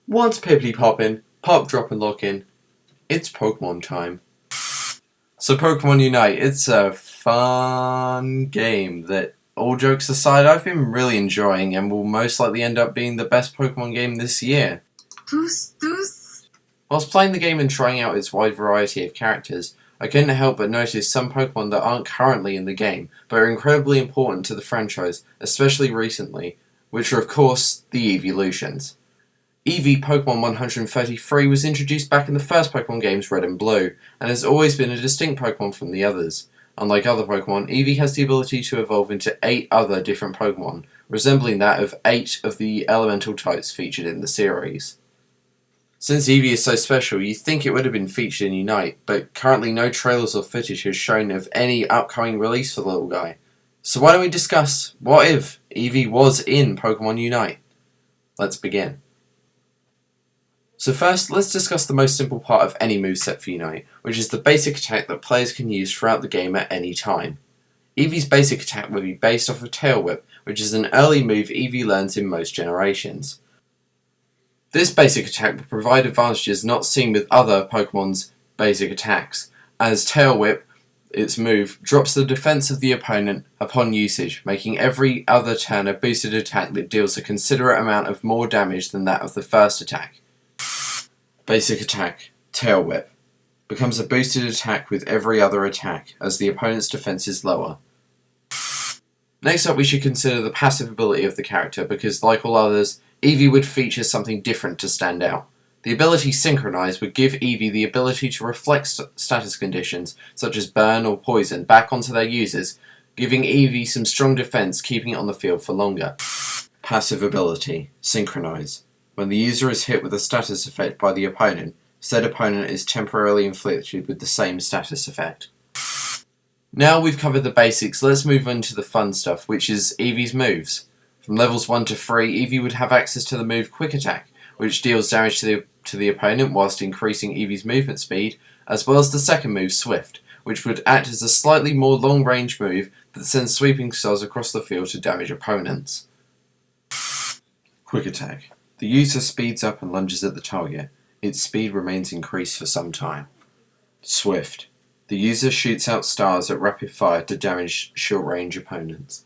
What's pippity poppin', pop drop and lock in, it's Pokemon time. So Pokemon Unite, it's a fun game that, all jokes aside, I've been really enjoying and will most likely end up being the best Pokemon game this year. Whilst playing the game and trying out its wide variety of characters, I couldn't help but notice some Pokemon that aren't currently in the game, but are incredibly important to the franchise, especially recently, which are of course the evolutions. Eevee Pokemon 133 was introduced back in the first Pokemon games Red and Blue, and has always been a distinct Pokemon from the others. Unlike other Pokemon, Eevee has the ability to evolve into 8 other different Pokemon, resembling that of 8 of the elemental types featured in the series. Since Eevee is so special, you'd think it would have been featured in Unite, but currently no trailers or footage has shown of any upcoming release for the little guy. So why don't we discuss what if Eevee was in Pokemon Unite? Let's begin. So first, let's discuss the most simple part of any moveset for Unite, which is the basic attack that players can use throughout the game at any time. Eevee's basic attack will be based off of Tail Whip, which is an early move Eevee learns in most generations. This basic attack will provide advantages not seen with other Pokemon's basic attacks, as Tail Whip, its move, drops the defense of the opponent upon usage, making every other turn a boosted attack that deals a considerate amount of more damage than that of the first attack. Basic attack, Tail Whip, becomes a boosted attack with every other attack, as the opponent's defense is lower. Next up, we should consider the passive ability of the character, because like all others, Eevee would feature something different to stand out. The ability Synchronize would give Eevee the ability to reflect status conditions, such as burn or poison, back onto their users, giving Eevee some strong defense, keeping it on the field for longer. Passive ability, Synchronize. When the user is hit with a status effect by the opponent, said opponent is temporarily inflicted with the same status effect. Now we've covered the basics, let's move on to the fun stuff, which is Eevee's moves. From levels 1 to 3, Eevee would have access to the move Quick Attack, which deals damage to the opponent whilst increasing Eevee's movement speed, as well as the second move Swift, which would act as a slightly more long-range move that sends sweeping stars across the field to damage opponents. Quick Attack. The user speeds up and lunges at the target. Its speed remains increased for some time. Swift. The user shoots out stars at rapid fire to damage short-range opponents.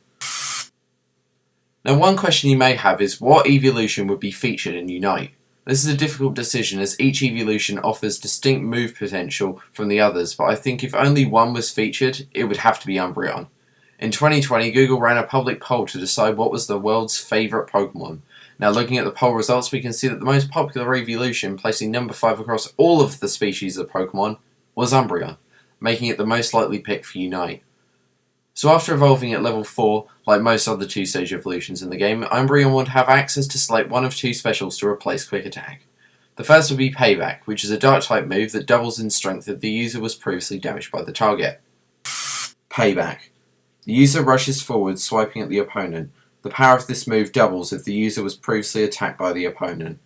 Now one question you may have is what evolution would be featured in Unite? This is a difficult decision as each evolution offers distinct move potential from the others, but I think if only one was featured, it would have to be Umbreon. In 2020, Google ran a public poll to decide what was the world's favourite Pokemon. Now looking at the poll results, we can see that the most popular evolution, placing number 5 across all of the species of Pokemon, was Umbreon, making it the most likely pick for Unite. So after evolving at level 4, like most other 2-stage evolutions in the game, Umbreon would have access to select one of 2 specials to replace Quick Attack. The first would be Payback, which is a Dark-type move that doubles in strength if the user was previously damaged by the target. Payback. The user rushes forward, swiping at the opponent. The power of this move doubles if the user was previously attacked by the opponent.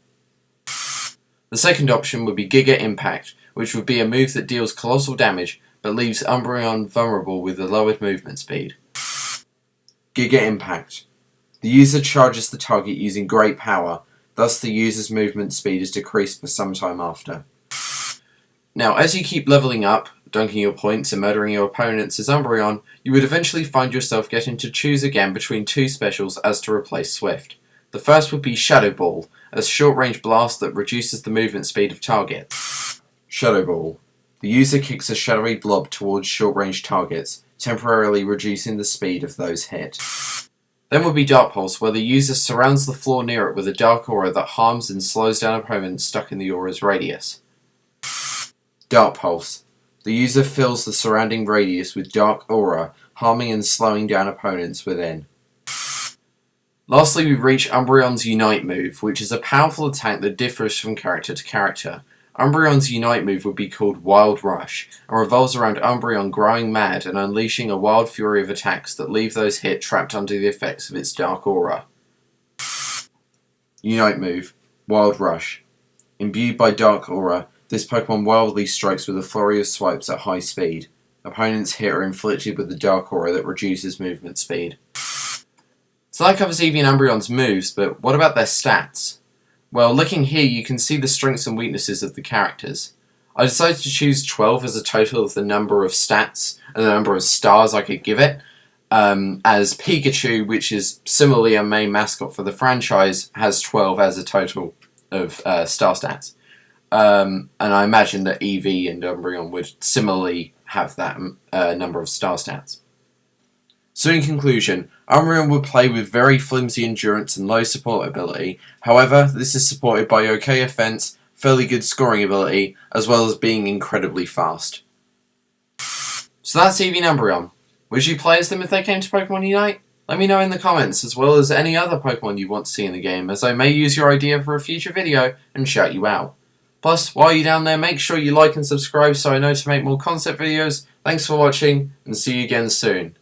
The second option would be Giga Impact, which would be a move that deals colossal damage, but leaves Umbreon vulnerable with a lowered movement speed. Giga Impact. The user charges the target using great power, thus the user's movement speed is decreased for some time after. Now, as you keep leveling up, dunking your points and murdering your opponents as Umbreon, you would eventually find yourself getting to choose again between 2 specials as to replace Swift. The first would be Shadow Ball, a short-range blast that reduces the movement speed of targets. Shadow Ball. The user kicks a shadowy blob towards short-range targets, temporarily reducing the speed of those hit. Then would be Dark Pulse, where the user surrounds the floor near it with a dark aura that harms and slows down opponents stuck in the aura's radius. Dark Pulse. The user fills the surrounding radius with dark aura, harming and slowing down opponents within. Lastly, we reach Umbreon's Unite move, which is a powerful attack that differs from character to character. Umbreon's Unite move would be called Wild Rush, and revolves around Umbreon growing mad and unleashing a wild fury of attacks that leave those hit trapped under the effects of its dark aura. Unite move, Wild Rush. Imbued by dark aura, this Pokemon wildly strikes with a flurry of swipes at high speed. Opponents hit are inflicted with the dark aura that reduces movement speed. So that covers Eevee and Umbreon's moves, but what about their stats? Well, looking here, you can see the strengths and weaknesses of the characters. I decided to choose 12 as a total of the number of stats and the number of stars I could give it, as Pikachu, which is similarly a main mascot for the franchise, has 12 as a total of star stats. And I imagine that Eevee and Umbreon would similarly have that number of star stats. So in conclusion, Umbreon would play with very flimsy endurance and low support ability. However, this is supported by okay offense, fairly good scoring ability, as well as being incredibly fast. So that's Eevee and Umbreon. Would you play as them if they came to Pokemon Unite? Let me know in the comments, as well as any other Pokemon you want to see in the game, as I may use your idea for a future video and shout you out. Plus, while you're down there, make sure you like and subscribe so I know to make more concept videos. Thanks for watching, and see you again soon.